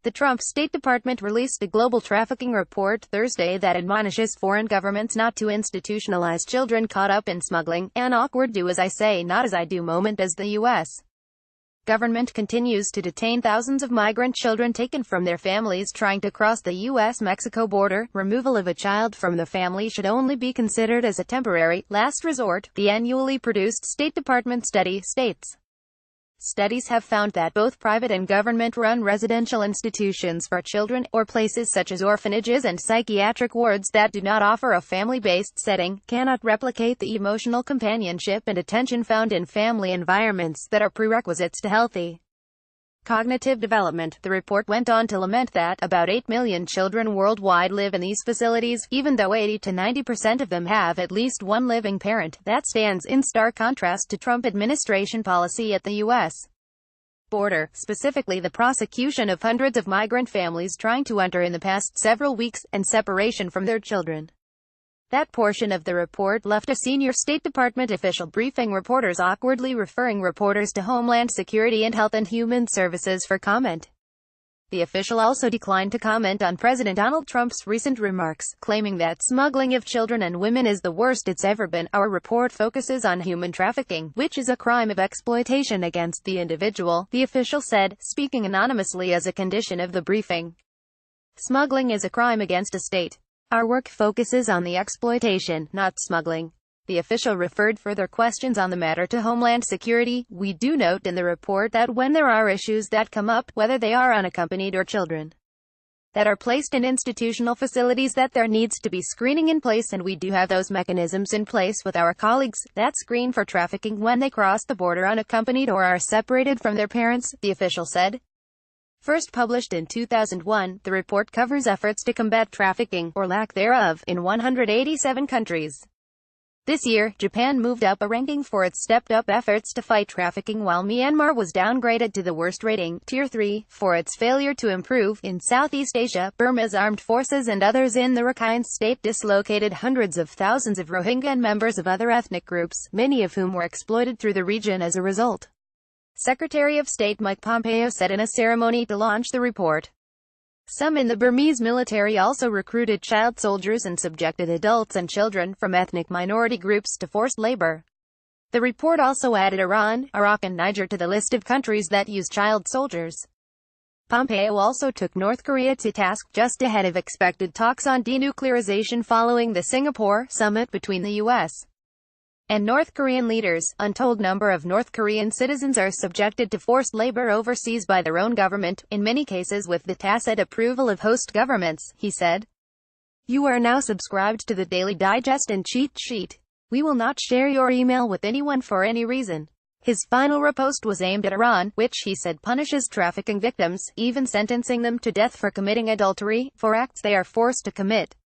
The Trump State Department released a global trafficking report Thursday that admonishes foreign governments not to institutionalize children caught up in smuggling, an awkward do as I say not as I do moment as the U.S. government continues to detain thousands of migrant children taken from their families trying to cross the U.S.-Mexico border. Removal of a child from the family should only be considered as a temporary, last resort, the annually produced State Department study states. Studies have found that both private and government-run residential institutions for children, or places such as orphanages and psychiatric wards that do not offer a family-based setting, cannot replicate the emotional companionship and attention found in family environments that are prerequisites to healthy cognitive development. The report went on to lament that about 8 million children worldwide live in these facilities, even though 80 to 90% of them have at least one living parent. That stands in stark contrast to Trump administration policy at the U.S. border, specifically the prosecution of hundreds of migrant families trying to enter in the past several weeks, and separation from their children. That portion of the report left a senior State Department official briefing reporters awkwardly referring reporters to Homeland Security and Health and Human Services for comment. The official also declined to comment on President Donald Trump's recent remarks, claiming that smuggling of children and women is the worst it's ever been. Our report focuses on human trafficking, which is a crime of exploitation against the individual, the official said, speaking anonymously as a condition of the briefing. Smuggling is a crime against a state. Our work focuses on the exploitation, not smuggling. The official referred further questions on the matter to Homeland Security. We do note in the report that when there are issues that come up, whether they are unaccompanied or children that are placed in institutional facilities, that there needs to be screening in place, and we do have those mechanisms in place with our colleagues that screen for trafficking when they cross the border unaccompanied or are separated from their parents, the official said. First published in 2001, the report covers efforts to combat trafficking, or lack thereof, in 187 countries. This year, Japan moved up a ranking for its stepped-up efforts to fight trafficking, while Myanmar was downgraded to the worst rating, Tier 3, for its failure to improve. In Southeast Asia, Burma's armed forces and others in the Rakhine State dislocated hundreds of thousands of Rohingya and members of other ethnic groups, many of whom were exploited through the region as a result. Secretary of State Mike Pompeo said in a ceremony to launch the report. Some in the Burmese military also recruited child soldiers and subjected adults and children from ethnic minority groups to forced labor. The report also added Iran, Iraq and Niger to the list of countries that use child soldiers. Pompeo also took North Korea to task, just ahead of expected talks on denuclearization following the Singapore summit between the U.S. and North Korean leaders. Untold number of North Korean citizens are subjected to forced labor overseas by their own government, in many cases with the tacit approval of host governments, he said. You are now subscribed to the Daily Digest and Cheat Sheet. We will not share your email with anyone for any reason. His final riposte was aimed at Iran, which he said punishes trafficking victims, even sentencing them to death for committing adultery, for acts they are forced to commit.